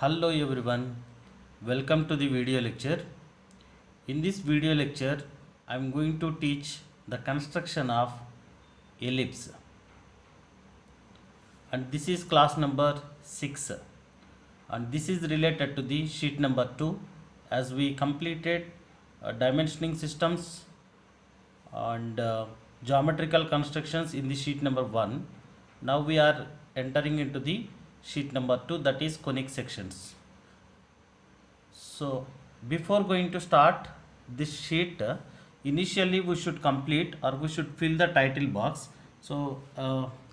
Hello everyone, welcome to the video lecture. In this video lecture, I am going to teach the construction of ellipse, and this is class number 6, and this is related to the sheet number 2 as we completed dimensioning systems and geometrical constructions in the sheet number 1. Now we are entering into the sheet number 2, that is conic sections. So before going to start this sheet, initially we should complete or we should fill the title box. So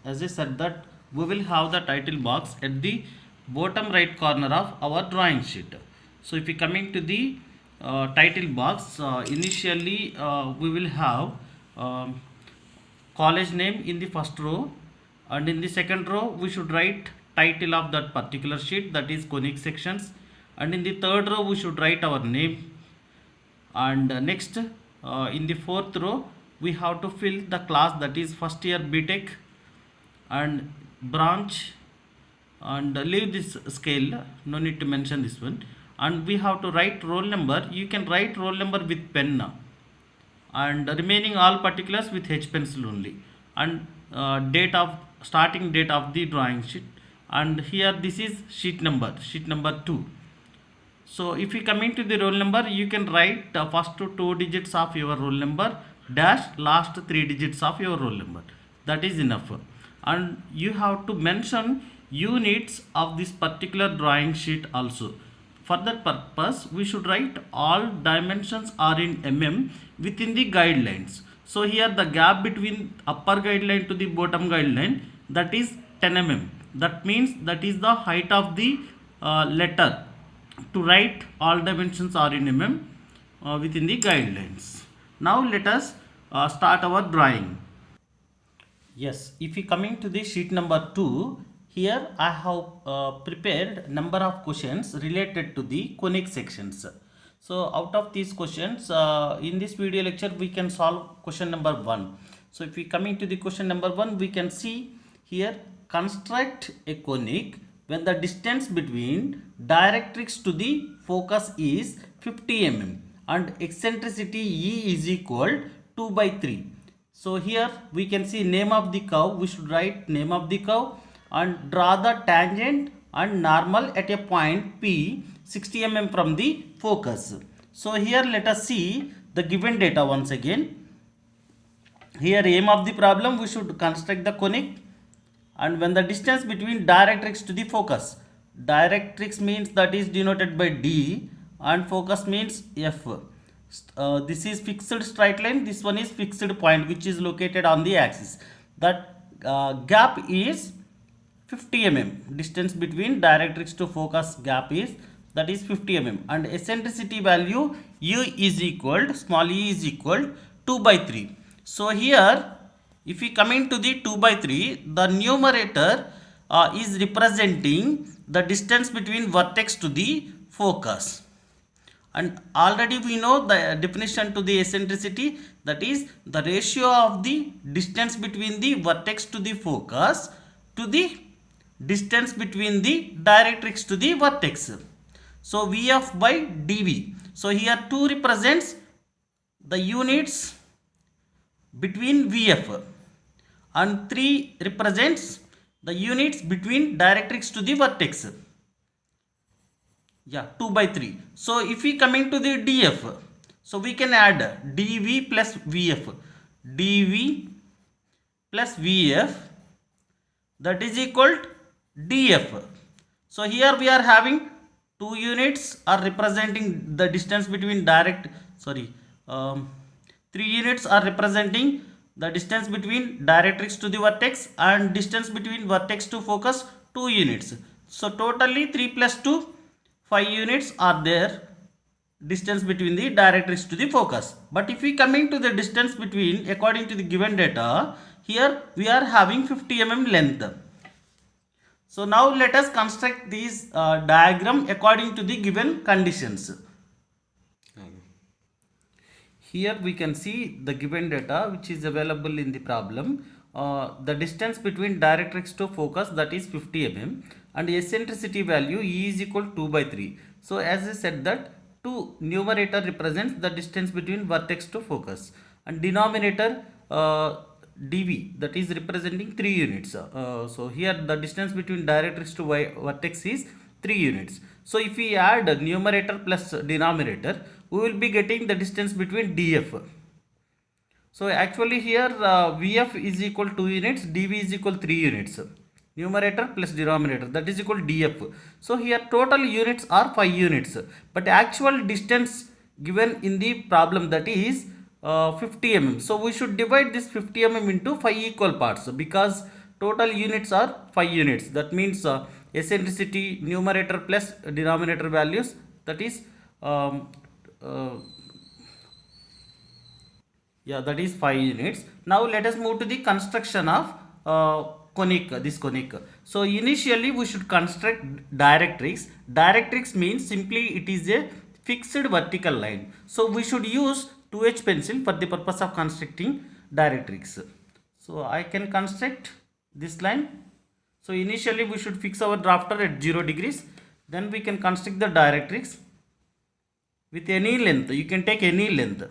as I said that we will have the title box at the bottom right corner of our drawing sheet. So if we coming to the title box, initially we will have college name in the first row, and in the second row we should write title of that particular sheet, that is conic sections, and in the third row we should write our name, and next in the fourth row we have to fill the class, that is first year BTech, and branch, and leave this scale, no need to mention this one, and we have to write roll number. You can write roll number with pen, and remaining all particulars with H pencil only, and starting date of the drawing sheet, and here this is sheet number 2. So if you come into the roll number, you can write first 2 digits of your roll number dash last 3 digits of your roll number. That is enough. And you have to mention units of this particular drawing sheet also. For that purpose, we should write all dimensions are in mm within the guidelines. So here the gap between upper guideline to the bottom guideline, that is 10 mm. That means that is the height of the letter. To write all dimensions are in mm within the guidelines. Now let us start our drawing. Yes, if we coming to the sheet number 2, here I have prepared number of questions related to the conic sections. So out of these questions, in this video lecture we can solve question number 1. So if we coming to the question number 1, we can see here, construct a conic when the distance between directrix to the focus is 50 mm and eccentricity E is equal 2 by 3. So here we can see name of the curve. We should write name of the curve and draw the tangent and normal at a point P 60 mm from the focus. So here let us see the given data once again. Here aim of the problem, we should construct the conic, and when the distance between directrix to the focus, directrix means that is denoted by D and focus means F. This is fixed straight line, this one is fixed point which is located on the axis. That gap is 50 mm. Distance between directrix to focus gap is, that is 50 mm, and eccentricity value U is equal, small e is equal 2 by 3. So here if we come into the 2 by 3, the numerator is representing the distance between vertex to the focus. And already we know the definition to the eccentricity, that is the ratio of the distance between the vertex to the focus to the distance between the directrix to the vertex. So Vf by dV. So here 2 represents the units between Vf, and 3 represents the units between directrix to the vertex. Yeah, 2 by 3. So if we come into the df, so we can add dv plus vf, dv plus vf, that is equal to df. So here we are having 2 units are representing the distance between 3 units are representing the distance between directrix to the vertex, and distance between vertex to focus 2 units. So totally 3 plus 2, 5 units are there, distance between the directrix to the focus. But if we coming to the distance between, according to the given data, here we are having 50 mm length. So now let us construct this diagram according to the given conditions. Here we can see the given data which is available in the problem. The distance between directrix to focus, that is 50 mm, and eccentricity value E is equal to 2 by 3. So as I said that 2 numerator represents the distance between vertex to focus, and denominator dv, that is representing 3 units. So here the distance between directrix to vertex is 3 units. So if we add numerator plus denominator, we will be getting the distance between df. So actually here vf is equal 2 units, dv is equal 3 units. Numerator plus denominator, that is equal df. So here total units are 5 units, but actual distance given in the problem, that is 50 mm. So we should divide this 50 mm into 5 equal parts, because total units are 5 units. That means eccentricity numerator plus denominator values, that is that is 5 units. Now let us move to the construction of conic, this conic. So initially we should construct directrix. Directrix means simply it is a fixed vertical line. So we should use 2H pencil for the purpose of constructing directrix. So I can construct this line. So initially we should fix our drafter at 0 degrees. Then we can construct the directrix with any length. You can take any length.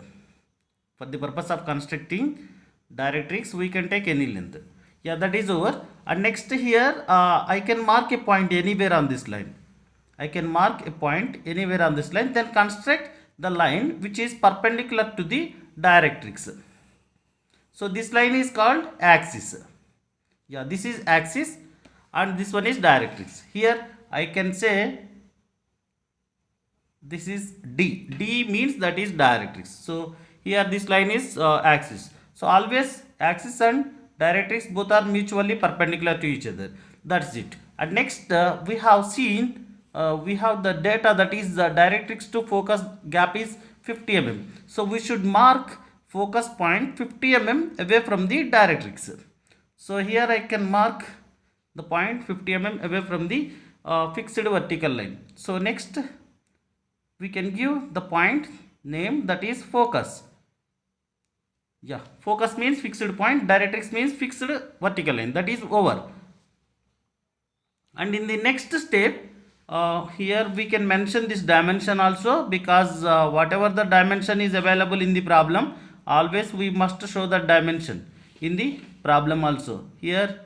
For the purpose of constructing directrix, we can take any length. Yeah, that is over. And next here I can mark a point anywhere on this line. I can mark a point anywhere on this line, then construct the line which is perpendicular to the directrix. So this line is called axis. Yeah, this is axis and this one is directrix. Here I can say this is D. D means that is directrix. So here this line is axis. So always axis and directrix both are mutually perpendicular to each other. That's it. And next we have seen we have the data, that is the directrix to focus gap is 50 mm. So we should mark focus point 50 mm away from the directrix. So here I can mark the point 50 mm away from the fixed vertical line. So next we can give the point name, that is focus. Yeah, focus means fixed point, directrix means fixed vertical line, that is over. And in the next step here we can mention this dimension also, because whatever the dimension is available in the problem, always we must show that dimension in the problem also. Here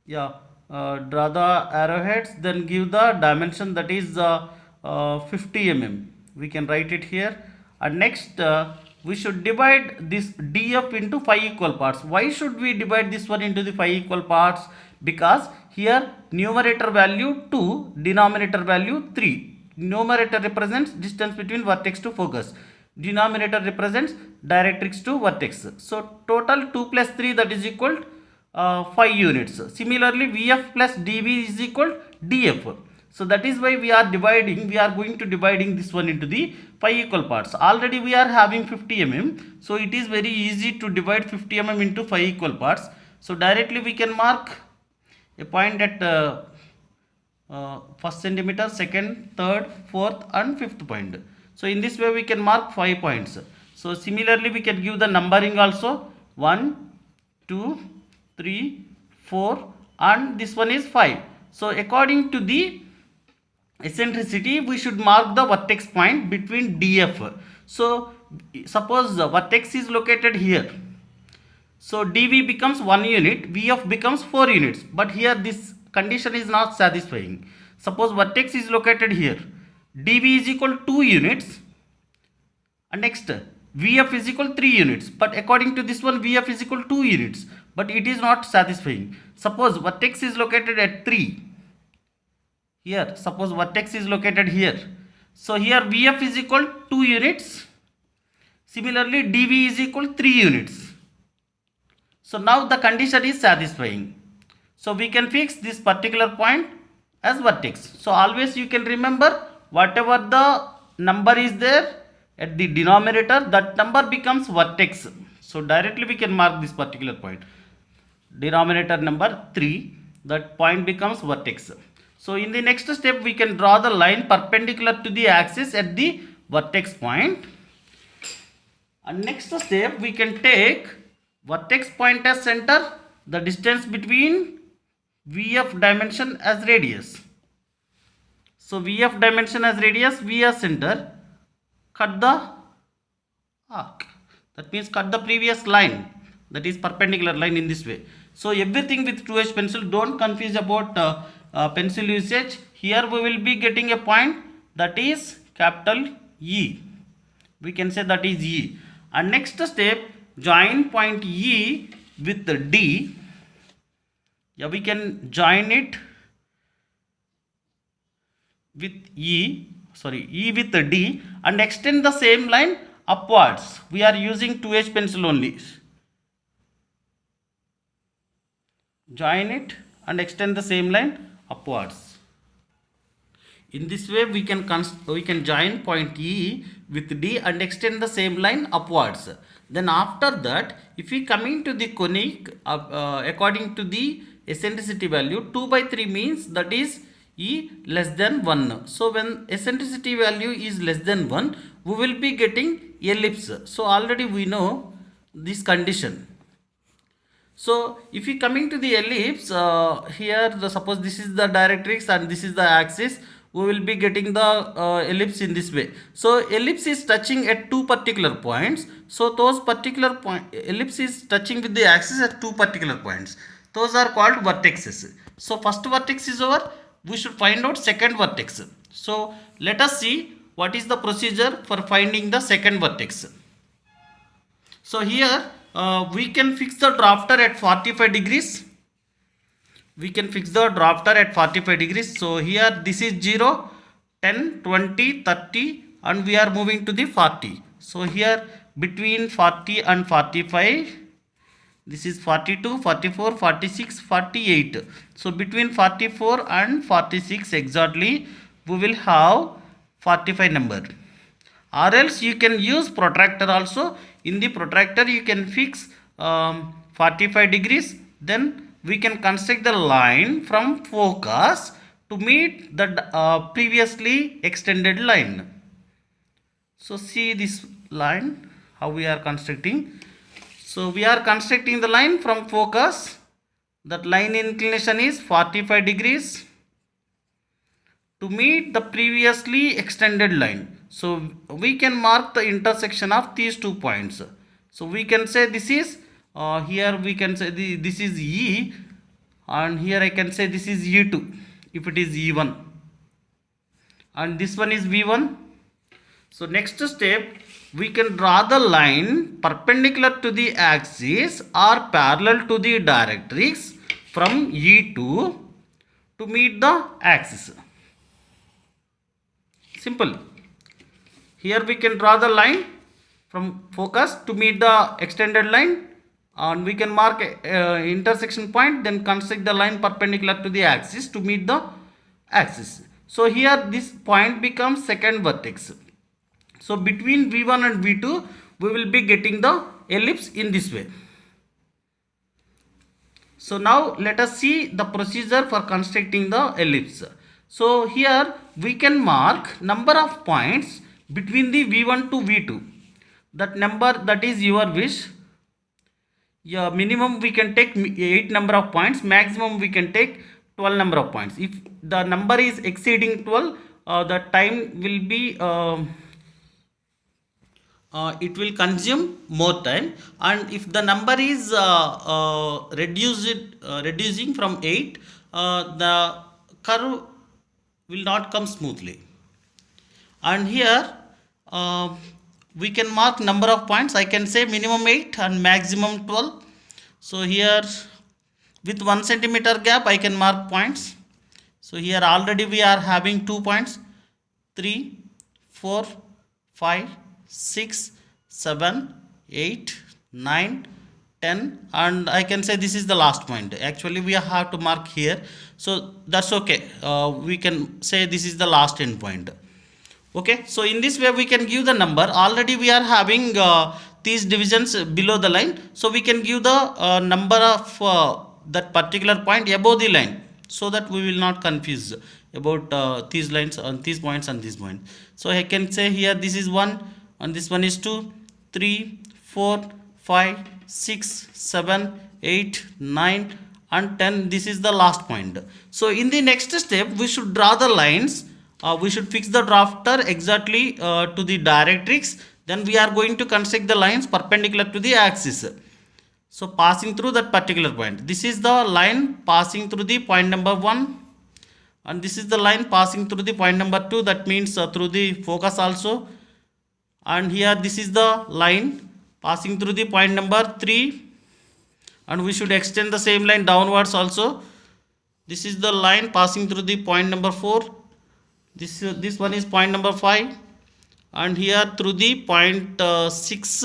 draw the arrowheads, then give the dimension, that is 50 mm. We can write it here. And next we should divide this df into 5 equal parts. Why should we divide this one into the 5 equal parts? Because here numerator value 2, denominator value 3. Numerator represents distance between vertex to focus. Denominator represents directrix to vertex. So total 2 plus 3, that is equal 5 units. Similarly vf plus dv is equal df. So that is why we are going to dividing this one into the 5 equal parts. Already we are having 50 mm. So it is very easy to divide 50 mm into 5 equal parts. So directly we can mark a point at first centimeter, second, third, fourth and fifth point. So in this way we can mark 5 points. So similarly we can give the numbering also, 1, 2, 3, 4 and this one is 5. So according to the eccentricity, we should mark the vertex point between df. So suppose the vertex is located here. So dv becomes 1 unit, vf becomes 4 units. But here this condition is not satisfying. Suppose vertex is located here. dv is equal 2 units. And next vf is equal 3 units. But according to this one, vf is equal 2 units. But it is not satisfying. Suppose vertex is located at 3. Here, suppose vertex is located here. So here vf is equal 2 units. Similarly, dv is equal 3 units. So now the condition is satisfying. So we can fix this particular point as vertex. So always you can remember, whatever the number is there at the denominator, that number becomes vertex. So directly we can mark this particular point. Denominator number 3, that point becomes vertex. So in the next step we can draw the line perpendicular to the axis at the vertex point. And next step we can take vertex point as center, the distance between VF dimension as radius. So VF dimension as radius, VS center, cut the arc. That means cut the previous line, that is perpendicular line in this way. So everything with 2H pencil, don't confuse about pencil usage. Here we will be getting a point that is capital E. We can say that is E. And next step, join point E with the D. Yeah, we can join it with E with the D and extend the same line upwards. We are using 2H pencil only. Join it and extend the same line upwards. In this way we can join point E with D and extend the same line upwards. Then after that, if we come into the conic according to the eccentricity value, 2 by 3 means that is E less than 1. So when eccentricity value is less than 1, we will be getting ellipse. So already we know this condition. So if we coming to the ellipse, here suppose this is the directrix and this is the axis, we will be getting the ellipse in this way. So ellipse is touching at two particular points. So those particular ellipse is touching with the axis at two particular points. Those are called vertexes. So first vertex is over. We should find out second vertex. So let us see what is the procedure for finding the second vertex. So here we can fix the drafter at 45 degrees. We can fix the drafter at 45 degrees. So here this is 0, 10, 20, 30 and we are moving to the 40. So here between 40 and 45, this is 42, 44, 46, 48. So between 44 and 46 exactly we will have 45 number. Or else you can use protractor also. In the protractor you can fix 45 degrees. Then we can construct the line from focus to meet the previously extended line. So see this line, how we are constructing. So we are constructing the line from focus. That line inclination is 45 degrees to meet the previously extended line. So we can mark the intersection of these 2 points. So we can say this is here we can say this is E and here I can say this is E2 if it is E1 and this one is V1. So next step, we can draw the line perpendicular to the axis or parallel to the directrix from E2 to meet the axis. Simple. Here we can draw the line from focus to meet the extended line and we can mark intersection point, then construct the line perpendicular to the axis to meet the axis. So here this point becomes second vertex. So between V1 and V2 we will be getting the ellipse in this way. So now let us see the procedure for constructing the ellipse. So here we can mark number of points between the V1 to V2. That number, that is your wish. Yeah, minimum we can take 8 number of points, maximum we can take 12 number of points. If the number is exceeding 12, the time will be it will consume more time, and if the number is reducing from 8, the curve will not come smoothly. And here we can mark number of points. I can say minimum 8 and maximum 12. So here with 1 centimeter gap I can mark points. So here already we are having 2 points, 3, 4, 5, 6, 7, 8, 9, 10, and I can say this is the last point. Actually we have to mark here, so that's okay. We can say this is the last end point. Okay, so in this way we can give the number. Already we are having these divisions below the line, so we can give the number of that particular point above the line, so that we will not confuse about these lines and these points and these points. So I can say here this is 1 and this one is 2, 3, 4, 5, 6, 7, 8, 9 and 10, this is the last point. So in the next step we should draw the lines, we should fix the drafter exactly to the directrix. Then we are going to construct the lines perpendicular to the axis. So passing through that particular point, this is the line passing through the point number 1, and this is the line passing through the point number 2, that means through the focus also. And here this is the line passing through the point number 3, and we should extend the same line downwards also. This is the line passing through the point number 4. This one is point number 5, and here through the point 6,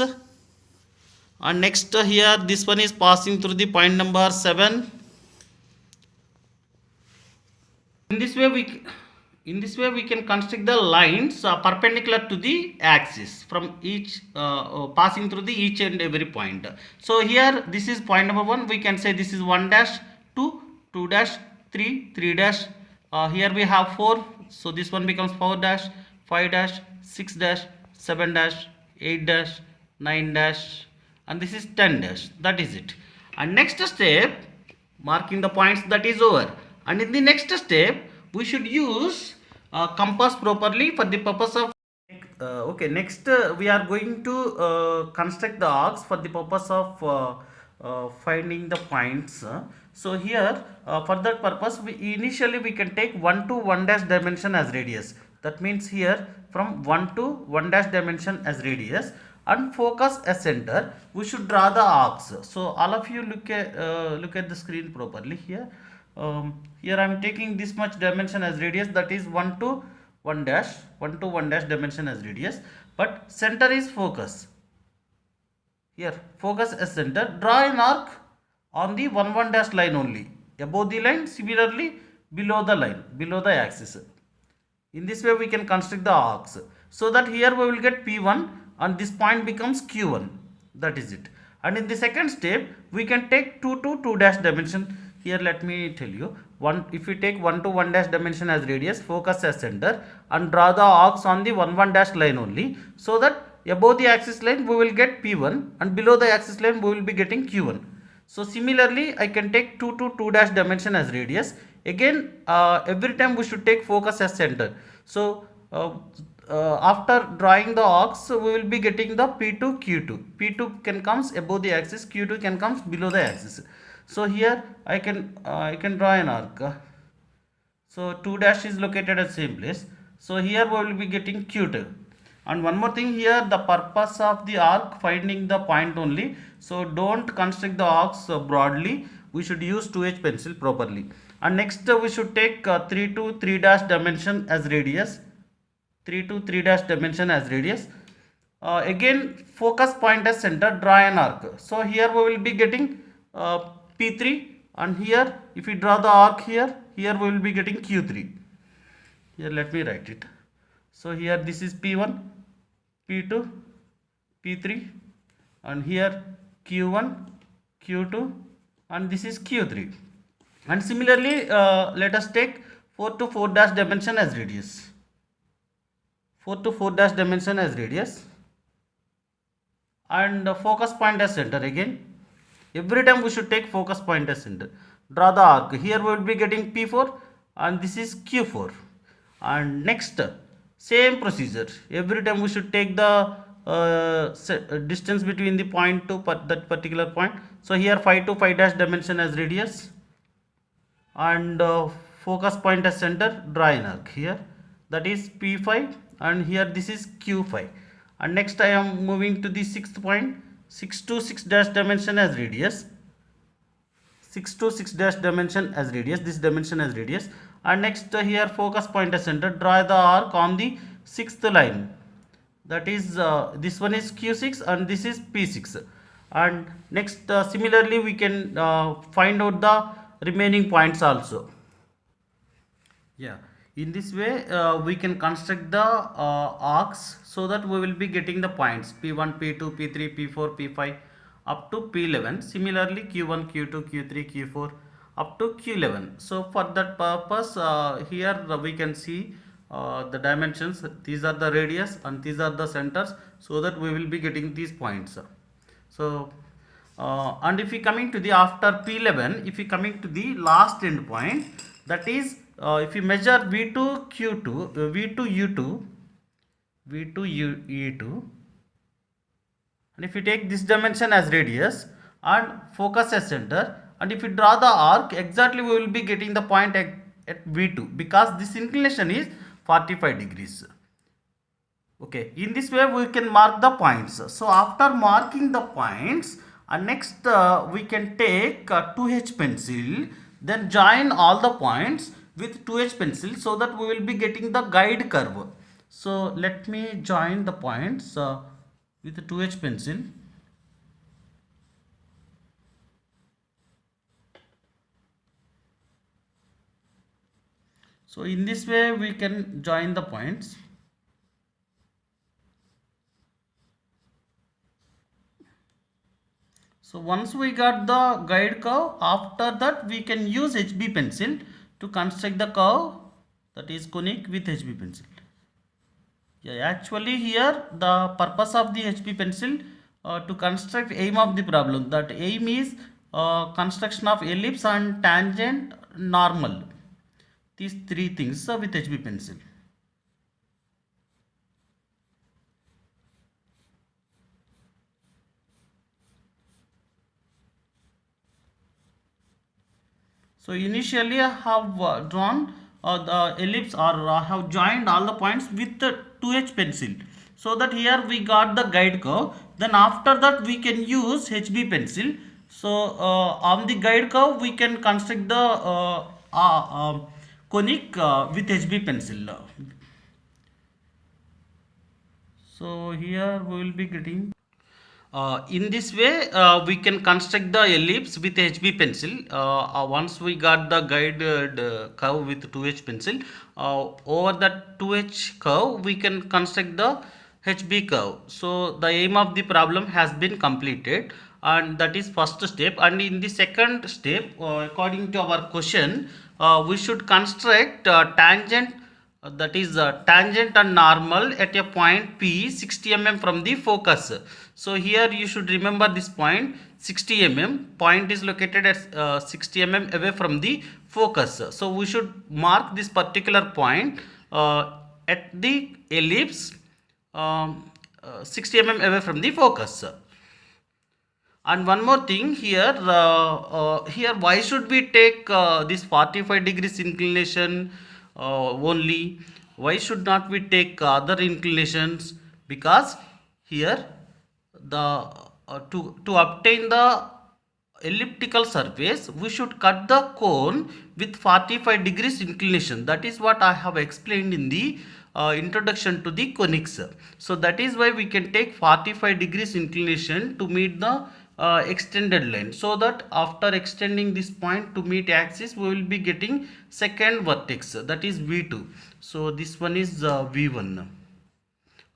and next here this one is passing through the point number 7. In this way we can construct the lines perpendicular to the axis from each passing through the each and every point. So here this is point number 1, we can say this is 1 dash, 2, 2 dash, 3, 3 dash. Here we have 4, so this one becomes 4 dash, 5 dash, 6 dash, 7 dash, 8 dash, 9 dash, and this is 10 dash. That is it. And next step, marking the points, that is over. And in the next step we should use compass properly for the purpose of okay, next we are going to construct the arcs for the purpose of finding the points. So here for that purpose initially we can take 1 to 1 dash dimension as radius. That means here from 1 to 1 dash dimension as radius, and focus as center, we should draw the arcs. So all of you look at the screen properly here. Here I am taking this much dimension as radius, that is 1 to 1 dash, 1 to 1 dash dimension as radius, but center is focus. Here focus as center, draw an arc on the 1 1 dash line only, above the line, similarly below the line, below the axis. In this way we can construct the arcs, so that here we will get P1 and this point becomes Q1. That is it. And in the second step we can take 2 to 2 dash dimension. Here let me tell you, if we take 1 to 1 dash dimension as radius, focus as center, and draw the arcs on the 1 1 dash line only, so that above the axis line we will get P1 and below the axis line we will be getting Q1. So similarly I can take 2 to 2 dash dimension as radius. Again every time we should take focus as center. So after drawing the arcs we will be getting the P2 Q2. P2 can comes above the axis, Q2 can comes below the axis. So here I can draw an arc. So 2 dash is located at same place. So here we will be getting Q2. And one more thing here, the purpose of the arc finding the point only. So don't construct the arcs broadly. We should use 2H pencil properly. And next we should take 3 to 3 dash dimension as radius. 3 to 3 dash dimension as radius. Again focus point as center, draw an arc. So here we will be getting P3, and here if we draw the arc here we will be getting Q3. Here let me write it. So here this is P1, P2, P3, and here Q1, Q2, and this is Q3. And similarly let us take 4 to 4 dash dimension as radius. 4 to 4 dash dimension as radius, and focus point as center. Again every time we should take focus point as center, draw the arc. Here we will be getting P4 and this is Q4. And next same procedure, every time we should take the distance between the point to that particular point. So here 5 to 5 dash dimension as radius, and focus point as center, draw an arc here, that is P5, and here this is Q5. And next I am moving to the sixth point, 6 to 6 dash dimension as radius, 6 to 6 dash dimension as radius, this dimension as radius. And next here focus point as center, draw the arc on the sixth line, that is this one is Q6 and this is P6. And next similarly we can find out the remaining points also. Yeah, in this way we can construct the arcs, so that we will be getting the points P1, P2, P3, P4, P5 up to P11. Similarly Q1, Q2, Q3, Q4 up to Q11. So for that purpose here we can see the dimensions. These are the radius and these are the centers, so that we will be getting these points. So And if we coming to the after P11, if we coming to the last end point, that is if we measure V2 Q2, V2 U2, V2 E2, and if we take this dimension as radius and focus as center, and if we draw the arc, exactly we will be getting the point at V2, because this inclination is 45 degrees. Okay, in this way we can mark the points. So after marking the points, next we can take 2H pencil, then join all the points with 2H pencil, so that we will be getting the guide curve. So let me join the points with 2H pencil. So in this way we can join the points. So once we got the guide curve, after that we can use HB pencil to construct the curve, that is conic with HB pencil. Yeah, actually here the purpose of the HB pencil to construct aim of the problem. That aim is construction of ellipse and tangent normal. These three things with HB pencil. So initially I have drawn the ellipse, or I have joined all the points with the 2H pencil, so that here we got the guide curve. Then after that we can use HB pencil. So on the guide curve we can construct the conic with HB pencil. So here we will be getting in this way we can construct the ellipse with HB pencil. Once we got the guided curve with 2H pencil, over that 2H curve we can construct the HB curve. So the aim of the problem has been completed, and that is first step. And in the second step, according to our question, we should construct tangent, that is tangent and normal at a point P 60 mm from the focus. So here you should remember this point 60 mm. Point is located at 60 mm away from the focus. So we should mark this particular point at the ellipse 60 mm away from the focus. And one more thing here, here why should we take this 45 degrees inclination only? Why should not we take other inclinations? Because here the to obtain the elliptical surface, we should cut the cone with 45 degrees inclination. That is what I have explained in the introduction to the conics. So that is why we can take 45 degrees inclination to meet the extended line, so that after extending this point to meet axis we will be getting second vertex, that is V2. So this one is V1.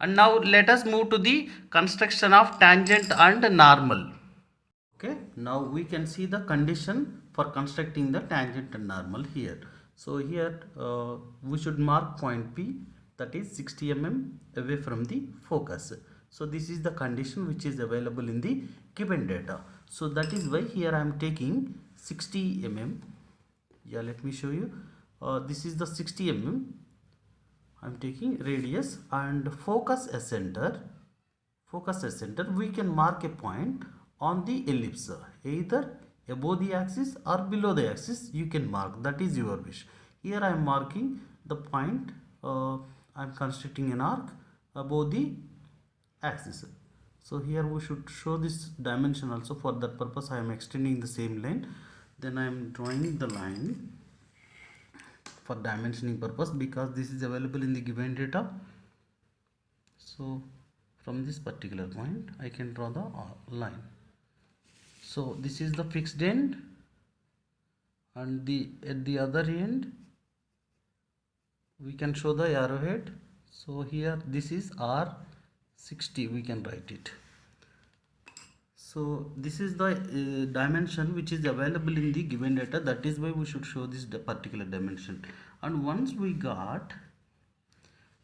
And now let us move to the construction of tangent and normal. Okay, now we can see the condition for constructing the tangent and normal here. So here we should mark point P, that is 60 mm away from the focus. So this is the condition which is available in the given data. So that is why here I am taking 60 mm. Yeah, let me show you. This is the 60 mm. I am taking radius and focus as center. Focus as center. We can mark a point on the ellipse, either above the axis or below the axis. You can mark. That is your wish. Here I am marking the point. I am constructing an arc above the axis. So here we should show this dimension also. For that purpose I am extending the same line. Then I am drawing the line for dimensioning purpose, because this is available in the given data. So from this particular point I can draw the line. So this is the fixed end, and at the other end we can show the arrowhead. So here this is R60, we can write it. So this is the dimension which is available in the given data. That is why we should show this particular dimension. And once we got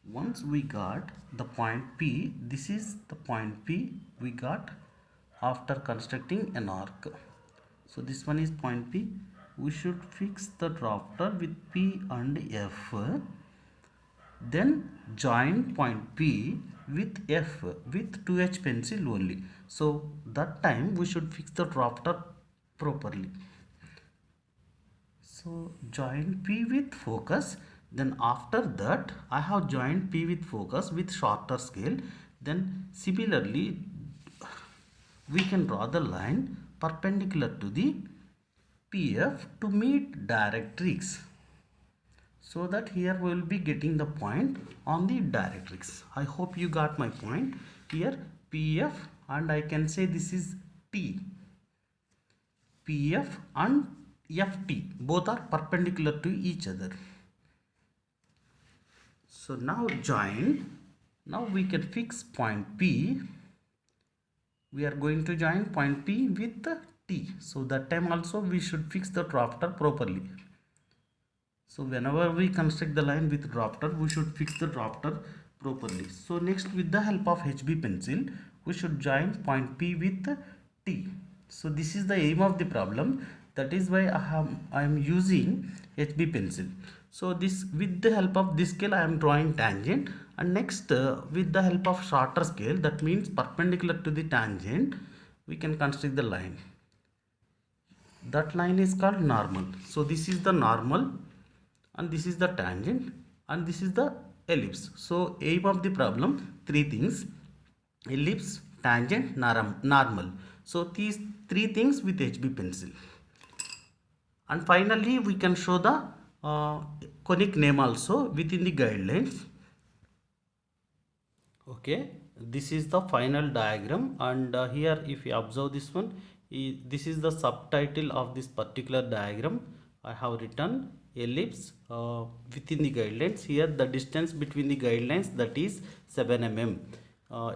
the point P, this is the point P, we got after constructing an arc. So this one is point P. We should fix the drafter with P and F. Then join point P with F with 2H pencil only. So that time we should fix the drafter properly. So join P with focus. Then after that I have joined P with focus with shorter scale. Then similarly we can draw the line perpendicular to the PF to meet directrix, so that here we will be getting the point on the directrix. I hope you got my point. Here PF and I can say this is T. PF and FT both are perpendicular to each other. So now join. Now we can fix point P. We are going to join point P with T. So that time also we should fix the drafter properly. So whenever we construct the line with drafter, we should fix the drafter properly. So next, with the help of HB pencil, we should join point P with T. So this is the aim of the problem. That is why I am using HB pencil. So this, with the help of this scale I am drawing tangent, and next with the help of shorter scale, that means perpendicular to the tangent, we can construct the line. That line is called normal. So this is the normal and this is the tangent and this is the ellipse. So aim of the problem, three things: ellipse, tangent, normal. So these three things with HB pencil. And finally we can show the conic name also within the guidelines. Okay, this is the final diagram, and here if you observe this one, this is the subtitle of this particular diagram. I have written ellipse within the guidelines. Here the distance between the guidelines, that is 7 mm.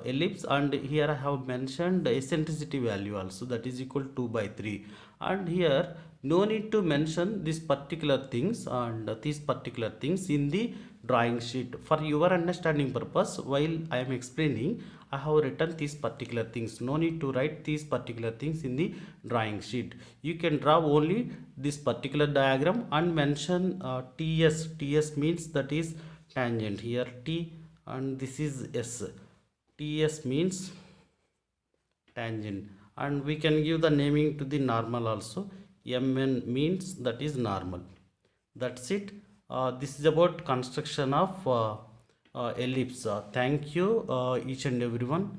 Ellipse, and here I have mentioned the eccentricity value also, that is equal to 2/3. And here no need to mention these particular things and these particular things in the drawing sheet. For your understanding purpose, while I am explaining, I have written these particular things. No need to write these particular things in the drawing sheet. You can draw only this particular diagram and mention TS. TS means that is tangent. Here T and this is S. TS means tangent, and we can give the naming to the normal also. MN means that is normal. That's it. This is about construction of ellipse. Thank you each and everyone.